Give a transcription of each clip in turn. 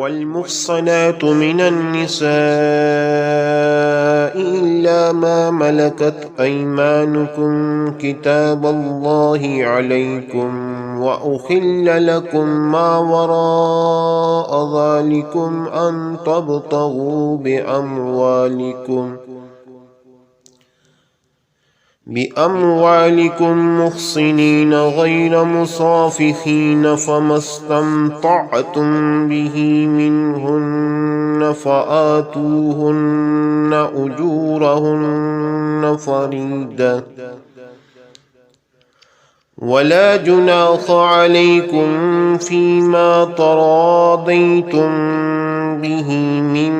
والمحصنات من النساء إلا ما ملكت أيمانكم كتاب الله عليكم وأحل لكم ما وراء ذلكم أن تبتغوا بأموالكم محصنين غير مصافحين فما استمتعتم به منهن فآتوهن أجورهن فريضة ولا جناح عليكم فيما تراضيتم به من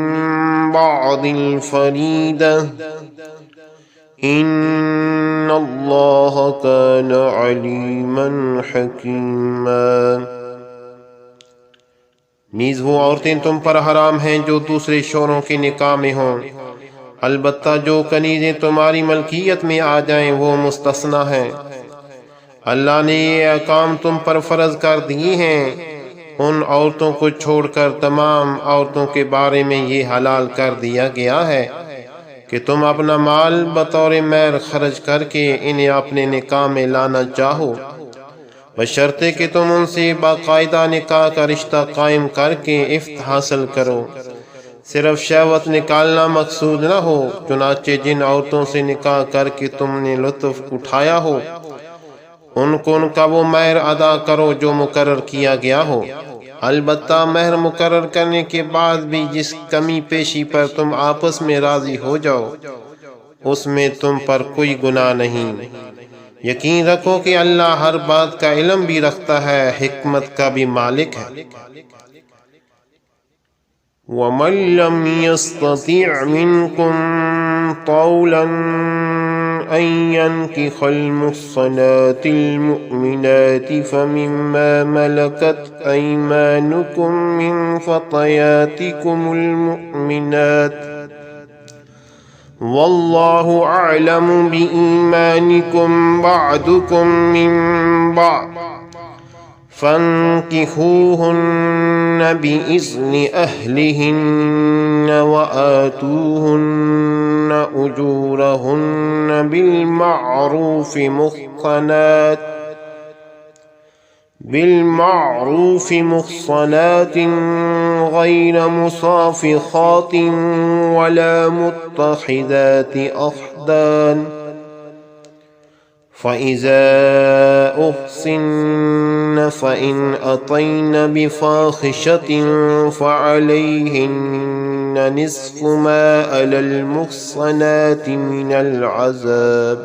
بعد الفريضة ان اللہ کان علیما حکیما۔ نیز وہ عورتیں تم پر حرام ہیں جو دوسرے شوہروں کے نکاح میں ہوں، البتہ جو کنیزیں تمہاری ملکیت میں آ جائیں وہ مستثنی ہیں۔ اللہ نے یہ احکام تم پر فرض کر دیے ہیں، ان عورتوں کو چھوڑ کر تمام عورتوں کے بارے میں یہ حلال کر دیا گیا ہے کہ تم اپنا مال بطور مہر خرچ کر کے انہیں اپنے نکاح میں لانا چاہو، بشرطے کہ تم ان سے باقاعدہ نکاح کا رشتہ قائم کر کے عفت حاصل کرو۔ صرف شہوت نکالنا مقصود نہ ہو، چنانچہ جن عورتوں سے نکاح کر کے تم نے لطف اٹھایا ہو ان کا وہ مہر ادا کرو جو مقرر کیا گیا ہو۔ البتہ مہر مقرر کرنے کے بعد بھی جس کمی پیشی پر تم آپس میں راضی ہو جاؤ اس میں تم پر کوئی گناہ نہیں۔ یقین رکھو کہ اللہ ہر بات کا علم بھی رکھتا ہے، حکمت کا بھی مالک ہے۔ وَمَن لَّمْ يَسْتَطِعْ مِنكُمْ طَوْلًا أَن يَنكِحَ الْمُحْصَنَاتِ الْمُؤْمِنَاتِ فَمِمَّا مَلَكَتْ أَيْمَانُكُم مِّن فَطَيَاتِكُمُ الْمُؤْمِنَاتِ وَاللَّهُ أَعْلَمُ بِإِيمَانِكُم بَعْضُكُم مِّن بَعْضٍ فانكحوهن بإذن أهلهن وآتوهن أجورهن بالمعروف محصنات غير مصافحات ولا متخذات أخدان فإذا أحصن فإن أتين بفاحشة فعليهن نصف ما على المحصنات من العذاب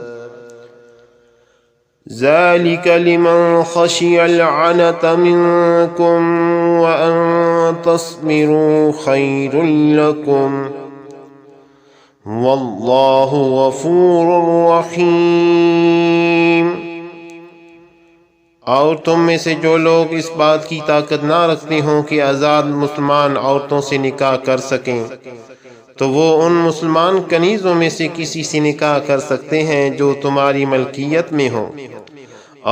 ذلك لمن خشي العنة منكم وأن تصبروا خير لكم واللہ غفور رحیم۔ اور تم میں سے جو لوگ اس بات کی طاقت نہ رکھتے ہوں کہ آزاد مسلمان عورتوں سے نکاح کر سکیں تو وہ ان مسلمان کنیزوں میں سے کسی سے نکاح کر سکتے ہیں جو تمہاری ملکیت میں ہوں،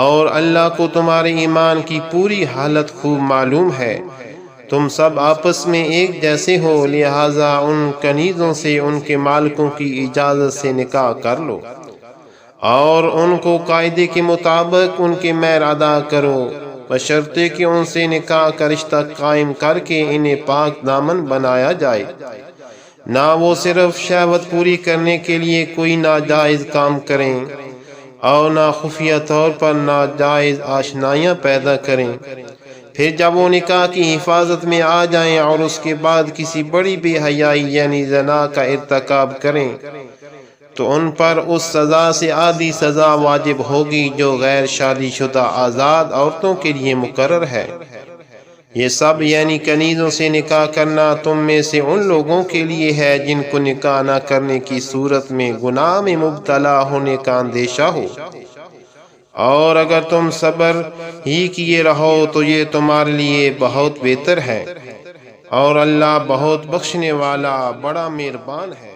اور اللہ کو تمہارے ایمان کی پوری حالت خوب معلوم ہے۔ تم سب آپس میں ایک جیسے ہو، لہٰذا ان کنیزوں سے ان کے مالکوں کی اجازت سے نکاح کر لو اور ان کو قاعدے کے مطابق ان کے مہر ادا کرو، بشرطے کہ ان سے نکاح کا رشتہ قائم کر کے انہیں پاک دامن بنایا جائے، نہ وہ صرف شہوت پوری کرنے کے لیے کوئی ناجائز کام کریں اور نہ خفیہ طور پر ناجائز آشنائیاں پیدا کریں۔ پھر جب وہ نکاح کی حفاظت میں آ جائیں اور اس کے بعد کسی بڑی بے حیائی یعنی زنا کا ارتکاب کریں تو ان پر اس سزا سے آدھی سزا واجب ہوگی جو غیر شادی شدہ آزاد عورتوں کے لیے مقرر ہے۔ یہ سب یعنی کنیزوں سے نکاح کرنا تم میں سے ان لوگوں کے لیے ہے جن کو نکاح نہ کرنے کی صورت میں گناہ میں مبتلا ہونے کا اندیشہ ہو، اور اگر تم صبر ہی کیے رہو تو یہ تمہارے لیے بہت بہتر ہے، اور اللہ بہت بخشنے والا بڑا مہربان ہے۔